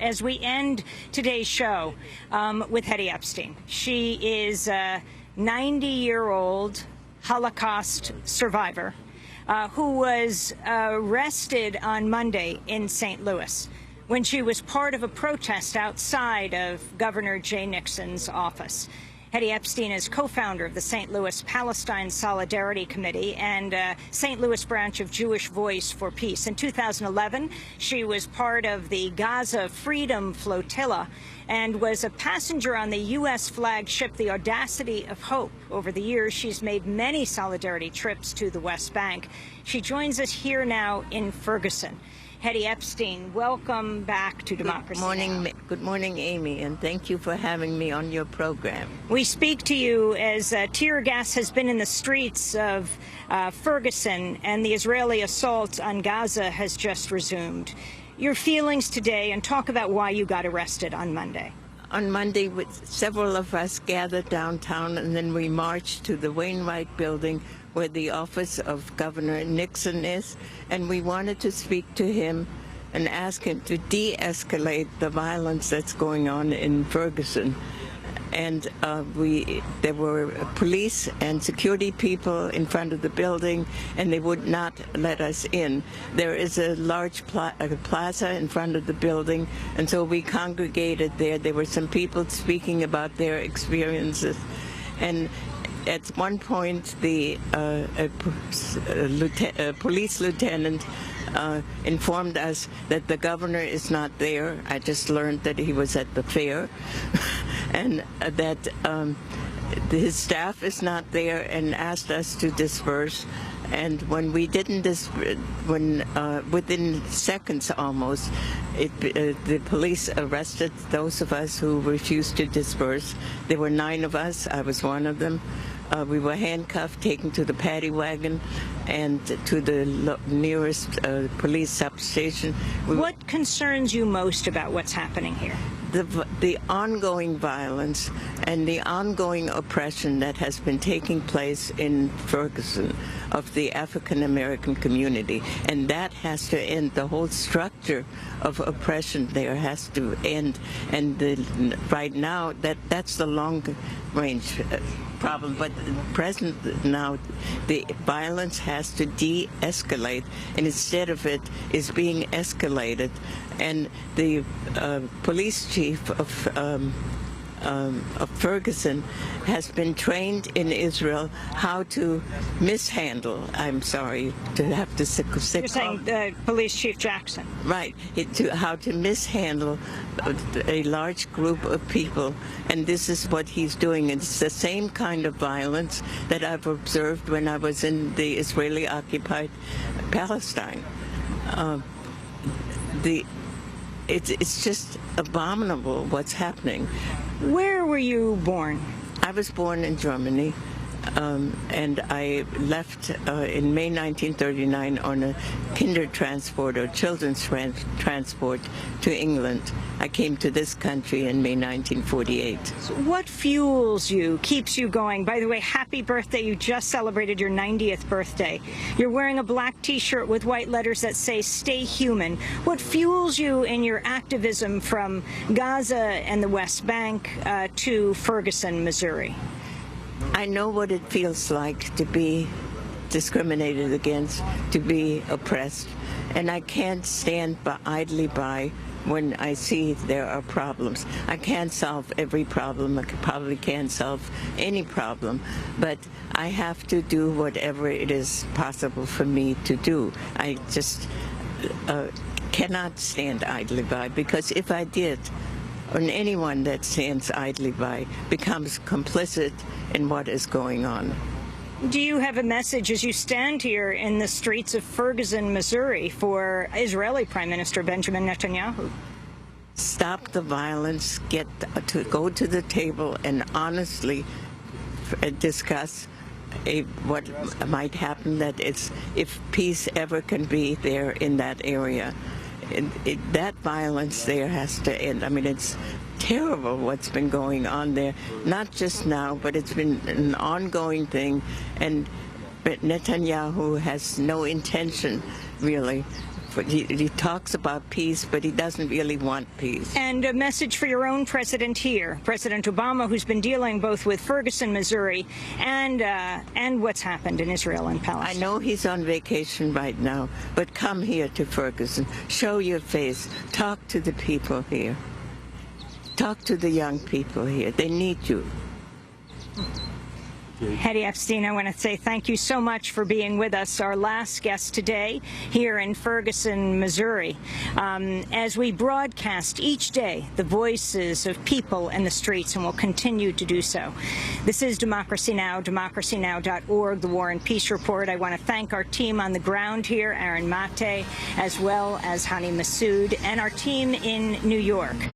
As we end today's show with Hetty Epstein, she is a 90-year-old Holocaust survivor who was arrested on Monday in St. Louis when she was part of a protest outside of Governor Jay Nixon's office. Hetty Epstein is co-founder of the St. Louis Palestine Solidarity Committee and St. Louis branch of Jewish Voice for Peace. In 2011, she was part of the Gaza Freedom Flotilla and was a passenger on the U.S. flagged ship, the Audacity of Hope. Over the years, she's made many solidarity trips to the West Bank. She joins us here now in Ferguson. Hetty Epstein, welcome back to Democracy Now! Good morning, Amy, and thank you for having me on your program. We speak to you as tear gas has been in the streets of Ferguson and the Israeli assault on Gaza has just resumed. Your feelings today, and talk about why you got arrested on Monday. On Monday, several of us gathered downtown, and then we marched to the Wainwright building where the office of Governor Nixon is, and we wanted to speak to him and ask him to de-escalate the violence that's going on in Ferguson. And there were police and security people in front of the building, and they would not let us in. There is a large plaza in front of the building, and so we congregated there. There were some people speaking about their experiences. And at one point, the police lieutenant informed us that the governor is not there. I just learned that he was at the fair, and that his staff is not there, and asked us to disperse. And when we didn't within seconds almost, the police arrested those of us who refused to disperse. There were 9 of us. I was one of them. We were handcuffed, taken to the paddy wagon and to the nearest police substation. What concerns you most about what's happening here? The ongoing violence and the ongoing oppression that has been taking place in Ferguson of the African American community, and that has to end. The whole structure of oppression there has to end, and right now that's the long-range problem. But present now, the violence has to de-escalate, and instead of it is being escalated. And the police chief of Ferguson has been trained in Israel how to mishandle. I'm sorry to have to say. You're saying Police Chief Jackson. Right. How to mishandle a large group of people, and this is what he's doing. It's the same kind of violence that I've observed when I was in the Israeli-occupied Palestine. It's just abominable what's happening. Where were you born? I was born in Germany, and I left in May 1939 on a kinder transport or children's transport to England. I came to this country in May 1948. So what fuels you, keeps you going? By the way, happy birthday. You just celebrated your 90th birthday. You're wearing a black T-shirt with white letters that say, "Stay human." What fuels you in your activism from Gaza and the West Bank to Ferguson, Missouri? I know what it feels like to be discriminated against, to be oppressed, and I can't stand idly by when I see there are problems. I can't solve every problem. I probably can't solve any problem, but I have to do whatever it is possible for me to do. I just cannot stand idly by, because if I did, and anyone that stands idly by becomes complicit in what is going on. Do you have a message as you stand here in the streets of Ferguson, Missouri, for Israeli Prime Minister Benjamin Netanyahu? Stop the violence, go to the table and honestly discuss what might happen, that if peace ever can be there in that area. That violence there has to end. I mean, it's terrible what's been going on there, not just now, but it's been an ongoing thing, and Netanyahu has no intention, really, He talks about peace, but he doesn't really want peace. And a message for your own president here, President Obama, who's been dealing both with Ferguson, Missouri, and what's happened in Israel and Palestine. I know he's on vacation right now, but come here to Ferguson. Show your face. Talk to the people here. Talk to the young people here. They need you. Hetty Epstein, I want to say thank you so much for being with us, our last guest today here in Ferguson, Missouri, as we broadcast each day the voices of people in the streets, and will continue to do so. This is Democracy Now!, democracynow.org, the War and Peace Report. I want to thank our team on the ground here, Aaron Mate, as well as Hani Massoud, and our team in New York.